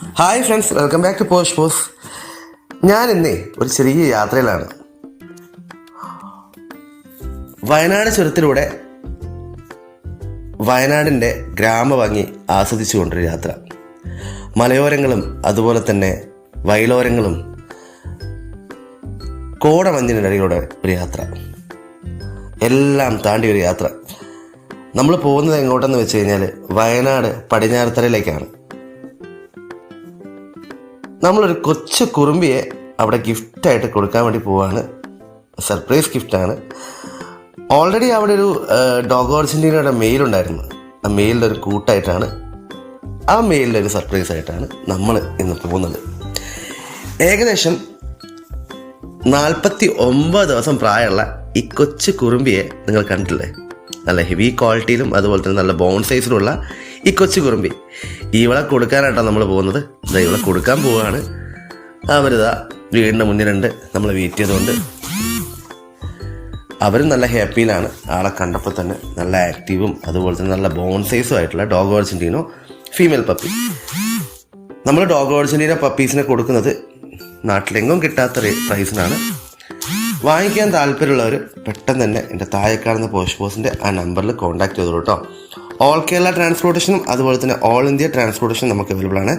Hi friends, welcome back to Posh Paws. ഞാൻ ഇന്നേ ഒരു ചെറിയ യാത്രയിലാണ്. വയനാട് ചുരത്തിലൂടെ വയനാടിൻ്റെ ഗ്രാമഭംഗി ആസ്വദിച്ചുകൊണ്ടൊരു യാത്ര. മലയോരങ്ങളും അതുപോലെ തന്നെ വയലോരങ്ങളും കോടമഞ്ഞിനിടയിലൂടെ ഒരു യാത്ര, എല്ലാം താണ്ടി ഒരു യാത്ര. നമ്മൾ പോകുന്നത് എങ്ങോട്ടെന്ന് വെച്ച് കഴിഞ്ഞാൽ വയനാട് പടിഞ്ഞാറത്തറയിലേക്കാണ്. നമ്മളൊരു കൊച്ചു കുറുമ്പിയെ അവിടെ ഗിഫ്റ്റായിട്ട് കൊടുക്കാൻ വേണ്ടി പോവാണ്. സർപ്രൈസ് ഗിഫ്റ്റാണ്. ഓൾറെഡി അവിടെ ഒരു ഡോഗ് അർജൻറ്റീനയുടെ മെയിലുണ്ടായിരുന്നു. ആ മെയിലിൻ്റെ ഒരു കൂട്ടായിട്ടാണ്, ആ മെയിലിൻ്റെ ഒരു സർപ്രൈസ് ആയിട്ടാണ് നമ്മൾ ഇന്ന് പോകുന്നത്. ഏകദേശം 49 ദിവസം പ്രായമുള്ള ഈ കൊച്ചു കുറുമ്പിയെ നിങ്ങൾ കണ്ടിട്ടില്ലേ? നല്ല ഹെവി ക്വാളിറ്റിയിലും അതുപോലെ തന്നെ നല്ല ബോൺ സൈസിലുള്ള ഈ കൊച്ചു കുറുമ്പി, ഇവളെ കൊടുക്കാനായിട്ടാണ് നമ്മൾ പോകുന്നത്. ഇവളെ കൊടുക്കാൻ പോവുകയാണ്. അവരിതാ വീടിൻ്റെ മുന്നിലുണ്ട്. നമ്മൾ വെയിറ്റ് ചെയ്തുകൊണ്ട് അവരും നല്ല ഹാപ്പിയിലാണ്. ആളെ കണ്ടപ്പോൾ തന്നെ നല്ല ആക്റ്റീവും അതുപോലെ തന്നെ നല്ല ബോൺ സൈസും ആയിട്ടുള്ള ഡോഗ് അർജൻറ്റീനോ ഫീമെയിൽ പപ്പി. നമ്മൾ ഡോഗ് അർജൻറ്റീനോ പപ്പീസിനെ കൊടുക്കുന്നത് നാട്ടിലെങ്ങും കിട്ടാത്ത പ്രൈസിനാണ്. വാങ്ങിക്കാൻ താല്പര്യമുള്ളവർ പെട്ടെന്ന് തന്നെ എൻ്റെ താഴെ കാണുന്ന പോസ്റ്റ് പോസിൻ്റെ ആ നമ്പറിൽ കോൺടാക്ട് ചെയ്തോളൂ കേട്ടോ. ഓൾ കേരള ട്രാൻസ്പോർട്ടേഷനും അതുപോലെ തന്നെ ഓൾ ഇന്ത്യ ട്രാൻസ്പോർട്ടേഷനും നമുക്ക് അവൈലബിൾ ആണ്.